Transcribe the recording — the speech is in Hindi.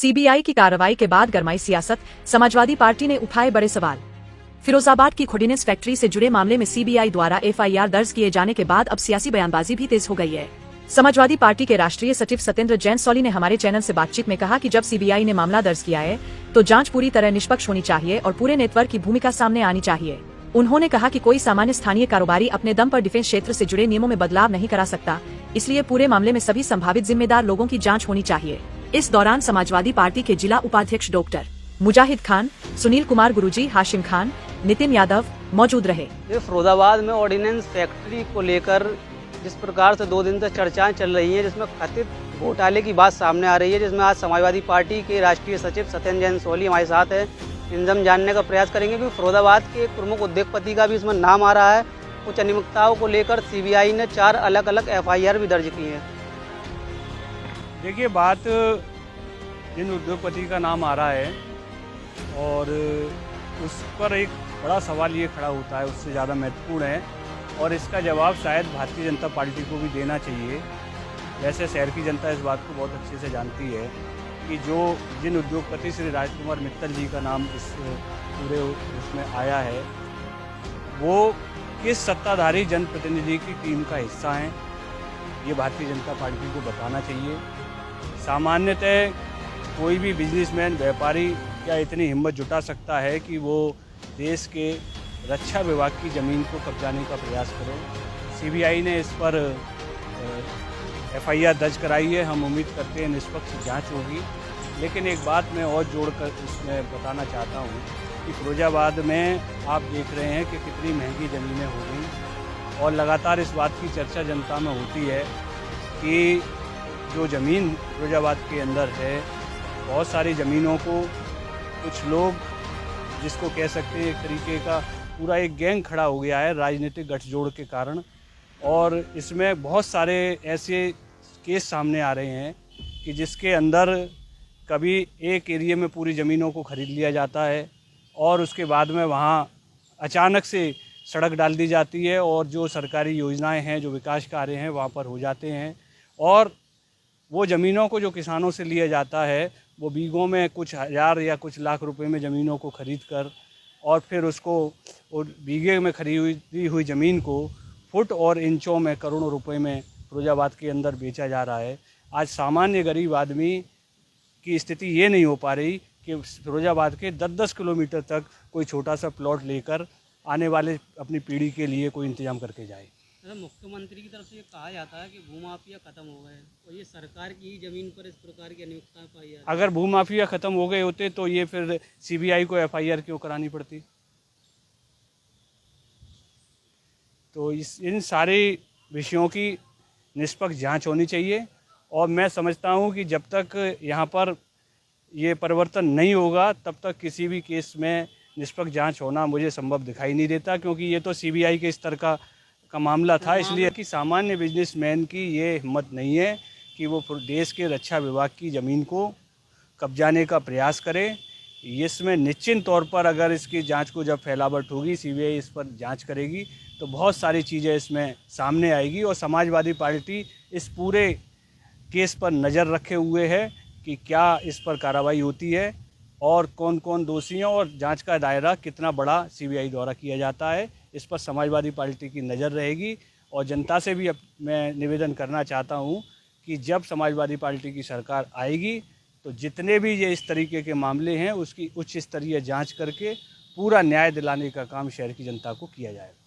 सीबीआई की कार्रवाई के बाद गरमाई सियासत, समाजवादी पार्टी ने उठाए बड़े सवाल। फिरोजाबाद की खुडीनेस फैक्ट्री से जुड़े मामले में सीबीआई द्वारा एफआईआर दर्ज किए जाने के बाद अब सियासी बयानबाजी भी तेज हो गई है। समाजवादी पार्टी के राष्ट्रीय सचिव सत्येंद्र जैन सौली ने हमारे चैनल से बातचीत में कहा कि जब सीबीआई ने मामला दर्ज किया है तो जांच पूरी तरह निष्पक्ष होनी चाहिए और पूरे नेटवर्क की भूमिका सामने आनी चाहिए। उन्होंने कहा कि कोई सामान्य स्थानीय कारोबारी अपने दम पर डिफेंस क्षेत्र से जुड़े नियमों में बदलाव नहीं करा सकता, इसलिए पूरे मामले में सभी संभावित जिम्मेदार लोगों की जांच होनी चाहिए। इस दौरान समाजवादी पार्टी के जिला उपाध्यक्ष डॉक्टर मुजाहिद खान, सुनील कुमार गुरुजी, हाशिम खान, नितिन यादव मौजूद रहे। फिरोजाबाद में ऑर्डिनेंस फैक्ट्री को लेकर जिस प्रकार से 2 दिन से चर्चाएं चल रही हैं, जिसमें कथित घोटाले की बात सामने आ रही है, जिसमें आज समाजवादी पार्टी के राष्ट्रीय सचिव सत्येंद्र जैन सौली हमारे साथ है। इनसे जानने का प्रयास करेंगे कि फिरोजाबाद के एक प्रमुख उद्योगपति का भी इसमें नाम आ रहा है। कुछ अनियमितताओं को लेकर सीबीआई ने 4 अलग अलग एफआईआर भी दर्ज की हैं। देखिए, बात जिन उद्योगपति का नाम आ रहा है और उस पर एक बड़ा सवाल ये खड़ा होता है, उससे ज़्यादा महत्वपूर्ण है और इसका जवाब शायद भारतीय जनता पार्टी को भी देना चाहिए। वैसे शहर की जनता इस बात को बहुत अच्छे से जानती है कि जिन उद्योगपति श्री राजकुमार मित्तल जी का नाम इस पूरे उसमें आया है, वो किस सत्ताधारी जनप्रतिनिधि की टीम का हिस्सा हैं, ये भारतीय जनता पार्टी को बताना चाहिए। सामान्यतः कोई भी बिजनेसमैन, व्यापारी क्या इतनी हिम्मत जुटा सकता है कि वो देश के रक्षा विभाग की ज़मीन को कब्जाने का प्रयास करें। सीबीआई ने इस पर एफआईआर दर्ज कराई है। हम उम्मीद करते हैं निष्पक्ष जांच होगी। लेकिन एक बात मैं और जोड़कर इसमें बताना चाहता हूँ कि फिरोजाबाद में आप देख रहे हैं कि कितनी महंगी ज़मीनें हो गई और लगातार इस बात की चर्चा जनता में होती है कि जो ज़मीन फिरोजाबाद के अंदर है, बहुत सारी ज़मीनों को कुछ लोग, जिसको कह सकते हैं एक तरीके का पूरा एक गैंग खड़ा हो गया है राजनीतिक गठजोड़ के कारण, और इसमें बहुत सारे ऐसे केस सामने आ रहे हैं कि जिसके अंदर कभी एक एरिया में पूरी ज़मीनों को ख़रीद लिया जाता है और उसके बाद में वहाँ अचानक से सड़क डाल दी जाती है और जो सरकारी योजनाएं हैं, जो विकास कार्य हैं, वहाँ पर हो जाते हैं और वो ज़मीनों को जो किसानों से लिया जाता है, वो बीघों में कुछ हज़ार या कुछ लाख रुपए में ज़मीनों को ख़रीद कर और फिर उसको बीघे में खरीदी हुई ज़मीन को फुट और इंचों में करोड़ों रुपए में फिरोजाबाद के अंदर बेचा जा रहा है। आज सामान्य गरीब आदमी की स्थिति ये नहीं हो पा रही कि फिरोजाबाद के 10-10 किलोमीटर तक कोई छोटा सा प्लॉट लेकर आने वाले अपनी पीढ़ी के लिए कोई इंतजाम करके जाए। मुख्यमंत्री की तरफ से ये कहा जाता है कि भूमाफिया खत्म हो गए और ये सरकार की ही जमीन पर इस प्रकार की अनियमितताएं पाई जाती। अगर भूमाफिया खत्म हो गए होते तो ये फिर सीबीआई को एफआईआर क्यों करानी पड़ती? तो इन सारे विषयों की निष्पक्ष जांच होनी चाहिए और मैं समझता हूं कि जब तक यहाँ पर ये परिवर्तन नहीं होगा तब तक किसी भी केस में निष्पक्ष जांच होना मुझे संभव दिखाई नहीं देता, क्योंकि ये तो सीबीआई के स्तर का मामला था। इसलिए कि सामान्य बिजनेसमैन की ये हिम्मत नहीं है कि वो देश के रक्षा विभाग की ज़मीन को कब्जाने का प्रयास करे। इसमें निश्चित तौर पर अगर इसकी जांच को जब फैलावट होगी, सीबीआई इस पर जांच करेगी तो बहुत सारी चीज़ें इसमें सामने आएगी और समाजवादी पार्टी इस पूरे केस पर नज़र रखे हुए है कि क्या इस पर कार्रवाई होती है और कौन कौन दोषी हैं और जांच का दायरा कितना बड़ा सीबीआई द्वारा किया जाता है। इस पर समाजवादी पार्टी की नज़र रहेगी और जनता से भी मैं निवेदन करना चाहता हूं कि जब समाजवादी पार्टी की सरकार आएगी तो जितने भी ये इस तरीके के मामले हैं उसकी उच्च स्तरीय जांच करके पूरा न्याय दिलाने का काम शहर की जनता को किया जाएगा।